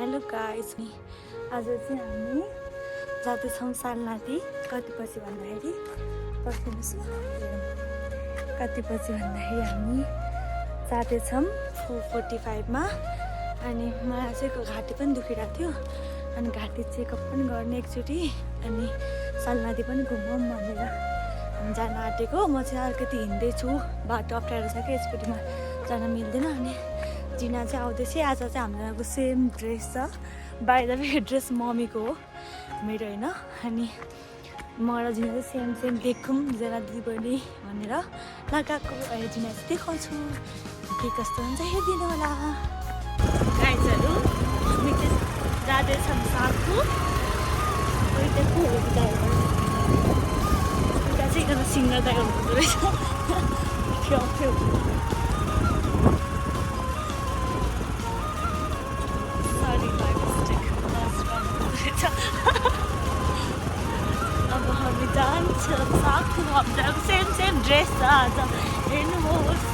Hello guys, आज चाहिँ हामी जाँदैछौँ सालनाथी। कति पछि भन्दाखेरि पर्खिनुहोस् न, कति पछि भन्दाखेरि हामी जाँदैछौँ 4:45 अनि मलाई चाहिँ घाँटी पनि दुखिरहेको थियो अनि घाँटी चेकअप पनि गर्ने एकचोटि अनि सालनाथी पनि घुमौँ भनेर हामी जान आँटेको। म चाहिँ अलिकति हिँड्दैछु, बाटो अप्ठ्यारो छ कि स्कुटीमा जान मिल्दैन। अनि जिना चाहिँ आउँदैछ। आज चाहिँ हाम्रो सेम ड्रेस छ, बाहिर ड्रेस मम्मीको हो मेरो होइन। अनि म र जिना चाहिँ सेम देखौँ जना दिदी बहिनी भनेर लगाएको। अहिले जिना चाहिँ देखाउँछु के कस्तो हुन्छ, हेरिदिनु होला। गाइजहरू हामी चाहिँ जाँदैछौँ साथु। उता चाहिँ एकजना सिङ्गर दाइ हुनुहुँदो रहेछ, थियो अब हामी जान्छौँ साथु। हाम्रो सेम ड्रेस छ आज, हेर्नुहोस्।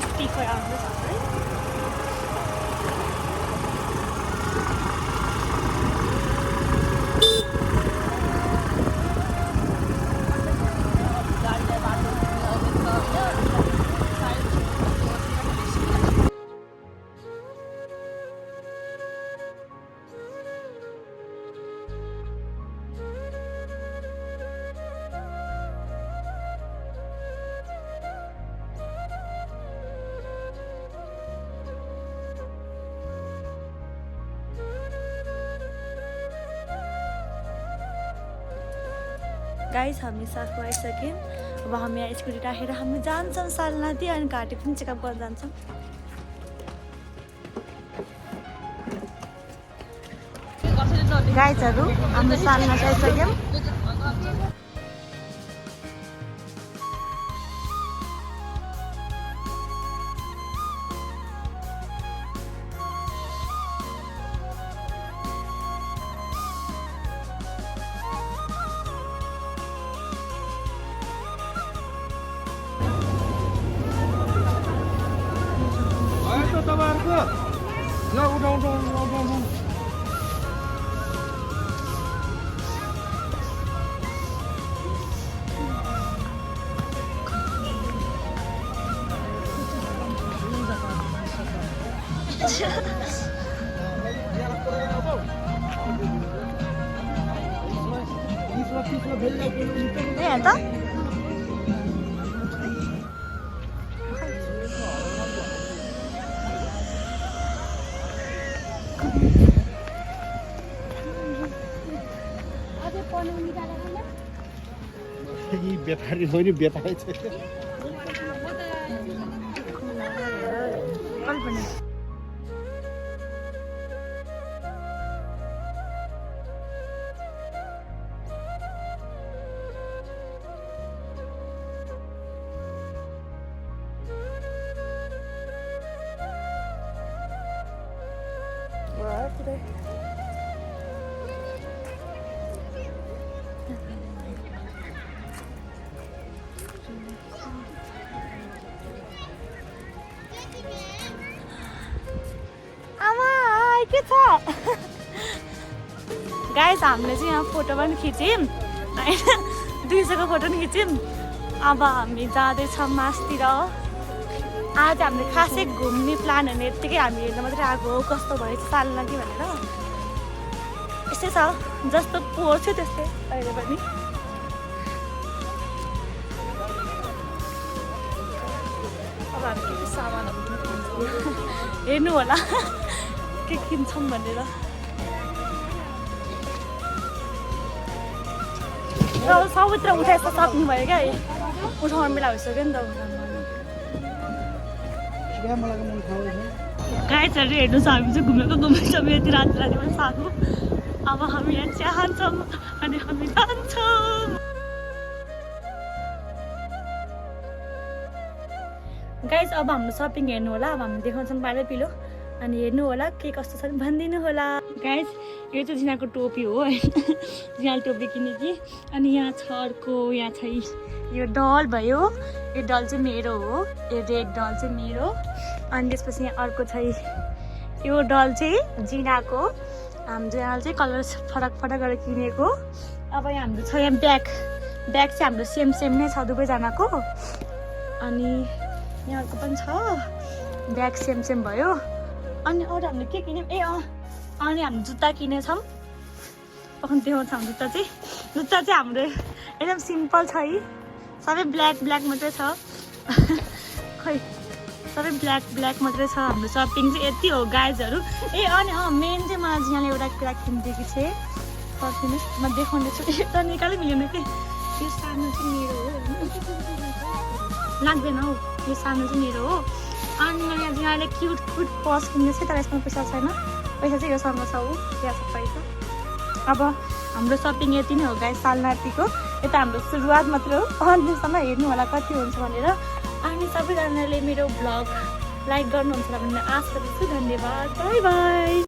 स्पिकर आउँदैछ है। गाइस हामी साथमा आइसक्यौँ। अब हामी यहाँ स्कुटी राखेर हामी जान्छौँ सालनाथी अनि घाँटी पनि चेकअप गर्न जान्छौँ। गाइजहरू हाम्रो सालनाथी आइसक्यौँ। Eta? ये बेतारी हो नि, बेतारी छ। गाइस हामीले चाहिँ यहाँ फोटो पनि खिच्यौँ होइन, 200को फोटो पनि खिच्यौँ। अब हामी जाँदैछौँ मासतिर। आज हामीले खासै घुम्ने प्लान होइन, यत्तिकै हामी हेर्न मात्रै आएको हो कस्तो भएछ सालनाथी भनेर। यस्तै छ, जस्तो पोहोर थियो त्यस्तै अहिले पनि। अब हामी के सामानहरू पनि किन्छौँ, हेर्नु होला के किन्छौँ भनेर। सबैतिर उठाएर सक्नु भयो क्या, उठाउनु बेला भइसक्यो नि त। गाइजहरू हेर्नुहोस्, हामी चाहिँ घुमेछौँ यति राति पनि साथमा। अब हामी यहाँ चिया खान्छौँ अनि हामी जान्छौँ। गाइज अब हाम्रो सपिङ हेर्नु होला। अब हामी देखाउँछौँ बाहिर पिलो अनि हेर्नु होला के कस्तो छ भनिदिनु होला गाइस। यो चाहिँ जिनाको टोपी हो होइन जिनाले टोपी किने कि। अनि यहाँ छ अर्को, यहाँ छ यो डल भयो, यो डल चाहिँ मेरो हो, यो रेड डल चाहिँ मेरो। अनि त्यसपछि यहाँ अर्को छ यो डल चाहिँ जिनाको, हाम्रो जिनाले चाहिँ कलर फरक फरक गरेर किनेको। अब यहाँ हाम्रो छ यहाँ ब्याग चाहिँ हाम्रो सेम सेम नै छ दुवैजनाको। अनि यहाँ अर्को पनि छ ब्याग सेम सेम भयो। अनि अरू हामीले के किन्यौँ अनि हामी जुत्ता किनेछौँ। पखन देखाउँछ हाम्रो जुत्ता चाहिँ हाम्रो एकदम सिम्पल छ है, सबै ब्ल्याक मात्रै छ खै सबै ब्ल्याक मात्रै छ। हाम्रो सपिङ चाहिँ यति हो गाइजहरू। अनि मेन चाहिँ मलाई यहाँले एउटा कुरा किनिदिएको छ, पर्खिनुहोस् म देखाउँदैछु। एउटा निकालै मिलेन कि यो सानो चाहिँ मेरो हो, लाग्दैन हौ यो सानो चाहिँ मेरो हो। अनि मैले यहाँले क्युट पर्स किन्दैछ तर यसमा पैसा छैन, पैसा चाहिँ योसँग छ ऊ यहाँ छ पैसा। अब हाम्रो सपिङ यति नै हो गाइस सालनातीको। यता हाम्रो सुरुवात मात्र हो, अन्त्यसम्म हेर्नु होला कति हुन्छ भनेर। अनि सबैजनाले मेरो भ्लग लाइक गर्नुहुन्छ भनेर आशा गर्छु। धन्यवाद, बाई बाई।